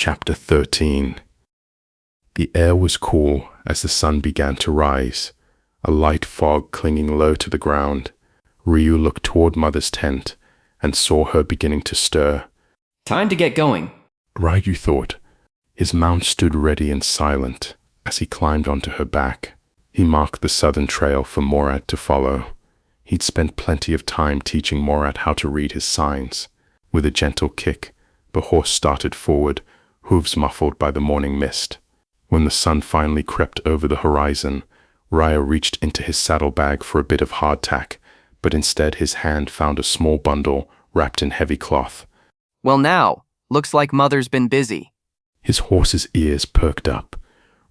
Chapter 13. The air was cool as the sun began to rise, a light fog clinging low to the ground. Ryu looked toward Mother's tent and saw her beginning to stir. Time to get going, Ryu thought. His mount stood ready and silent as he climbed onto her back. He marked the southern trail for Morat to follow. He'd spent plenty of time teaching Morat how to read his signs. With a gentle kick, the horse started forward, hooves muffled by the morning mist. When the sun finally crept over the horizon, Ryu reached into his saddlebag for a bit of hardtack, but instead his hand found a small bundle wrapped in heavy cloth. Well now, looks like Mother's been busy. His horse's ears perked up.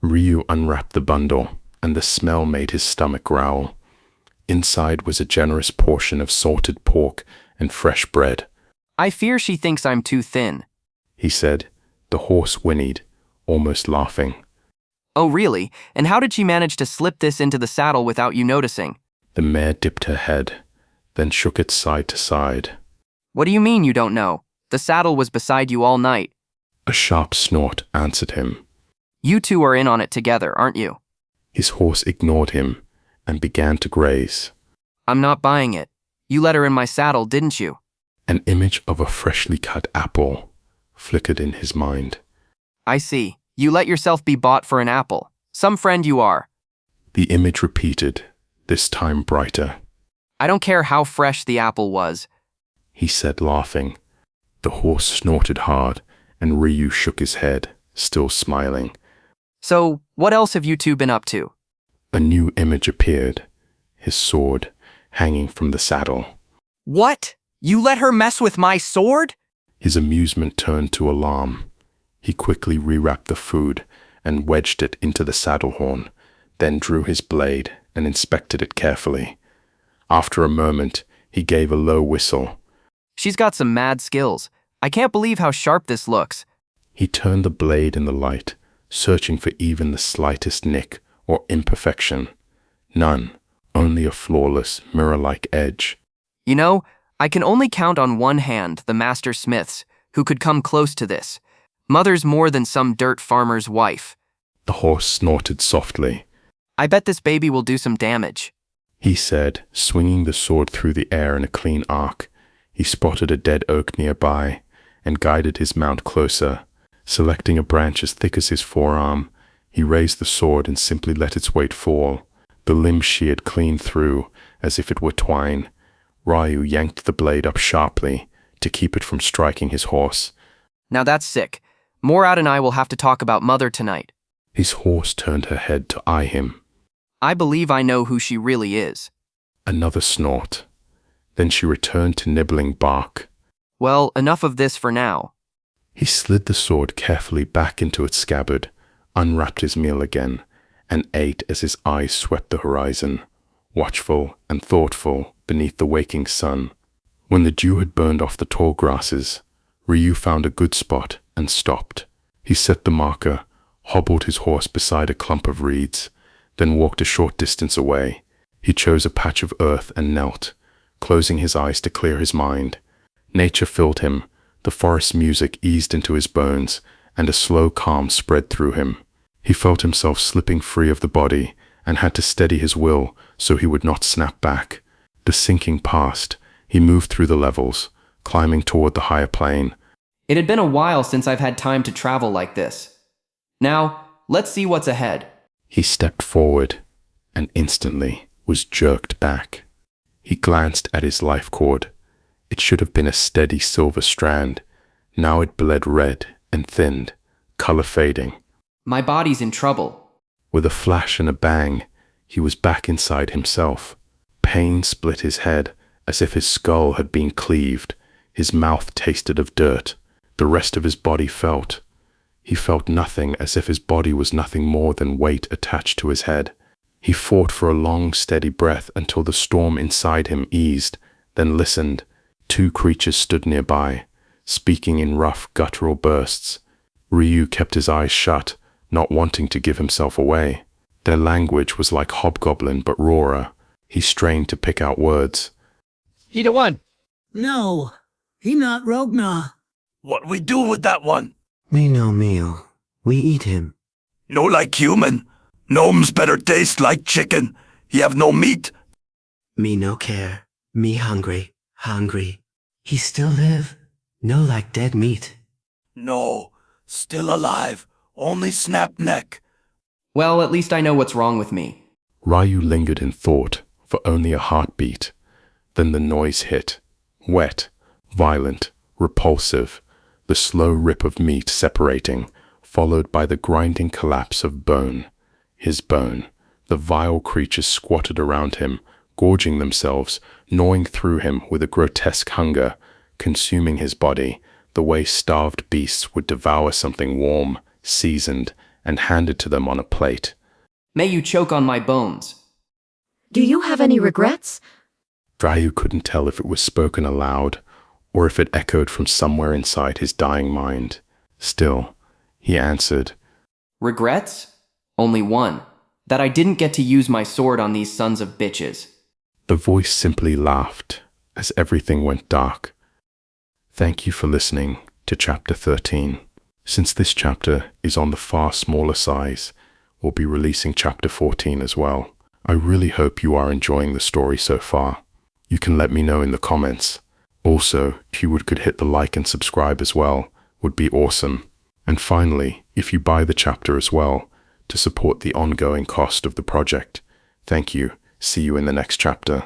Ryu unwrapped the bundle, and the smell made his stomach growl. Inside was a generous portion of salted pork and fresh bread. I fear she thinks I'm too thin, he said. The horse whinnied, almost laughing. Oh really? And how did she manage to slip this into the saddle without you noticing? The mare dipped her head, then shook it side to side. What do you mean you don't know? The saddle was beside you all night. A sharp snort answered him. You two are in on it together, aren't you? His horse ignored him and began to graze. I'm not buying it. You let her in my saddle, didn't you? An image of a freshly cut apple flickered in his mind. I see. You let yourself be bought for an apple. Some friend you are. The image repeated, this time brighter. I don't care how fresh the apple was, he said, laughing. The horse snorted hard, and Ryu shook his head, still smiling. So, what else have you two been up to? A new image appeared, his sword hanging from the saddle. What? You let her mess with my sword? His amusement turned to alarm. He quickly rewrapped the food and wedged it into the saddle horn, then drew his blade and inspected it carefully. After a moment, he gave a low whistle. She's got some mad skills. I can't believe how sharp this looks. He turned the blade in the light, searching for even the slightest nick or imperfection. None, only a flawless, mirror-like edge. You know, I can only count on one hand the master smiths who could come close to this. Mother's more than some dirt farmer's wife. The horse snorted softly. I bet this baby will do some damage, he said, swinging the sword through the air in a clean arc. He spotted a dead oak nearby and guided his mount closer. Selecting a branch as thick as his forearm, he raised the sword and simply let its weight fall. The limb sheared clean through, as if it were twine. Ryu yanked the blade up sharply to keep it from striking his horse. Now that's sick. Morat and I will have to talk about Mother tonight. His horse turned her head to eye him. I believe I know who she really is. Another snort. Then she returned to nibbling bark. Well, enough of this for now. He slid the sword carefully back into its scabbard, unwrapped his meal again, and ate as his eyes swept the horizon, watchful and thoughtful beneath the waking sun. When the dew had burned off the tall grasses, Ryu found a good spot and stopped. He set the marker, hobbled his horse beside a clump of reeds, then walked a short distance away. He chose a patch of earth and knelt, closing his eyes to clear his mind. Nature filled him, the forest music eased into his bones, and a slow calm spread through him. He felt himself slipping free of the body and had to steady his will so he would not snap back. The sinking passed. He moved through the levels, climbing toward the higher plane. It had been a while since I've had time to travel like this. Now, let's see what's ahead. He stepped forward and instantly was jerked back. He glanced at his life cord. It should have been a steady silver strand. Now it bled red and thinned, color fading. My body's in trouble. With a flash and a bang, he was back inside himself. Pain split his head as if his skull had been cleaved. His mouth tasted of dirt. The rest of his body felt. He felt nothing, as if his body was nothing more than weight attached to his head. He fought for a long, steady breath until the storm inside him eased, then listened. Two creatures stood nearby, speaking in rough, guttural bursts. Ryu kept his eyes shut, not wanting to give himself away. Their language was like hobgoblin but rawer. He strained to pick out words. He the one. No, he not Rogna. What we do with that one? Me no meal. We eat him. No like human. Gnomes better taste like chicken. He have no meat. Me no care. Me hungry. Hungry. He still live. No like dead meat. No, still alive. Only snap neck. Well, at least I know what's wrong with me. Ryu lingered in thought for only a heartbeat. Then the noise hit. Wet, violent, repulsive. The slow rip of meat separating, followed by the grinding collapse of bone. His bone. The vile creatures squatted around him, gorging themselves, gnawing through him with a grotesque hunger, consuming his body, the way starved beasts would devour something warm, seasoned, and handed to them on a plate. May you choke on my bones. Do you have any regrets? Ryu couldn't tell if it was spoken aloud, or if it echoed from somewhere inside his dying mind. Still, he answered, Regrets? Only one. That I didn't get to use my sword on these sons of bitches. The voice simply laughed as everything went dark. Thank you for listening to Chapter 13. Since this chapter is on the far smaller size, we'll be releasing Chapter 14 as well. I really hope you are enjoying the story so far. You can let me know in the comments. Also, if you could hit the like and subscribe as well, would be awesome. And finally, if you buy the chapter as well, to support the ongoing cost of the project. Thank you. See you in the next chapter.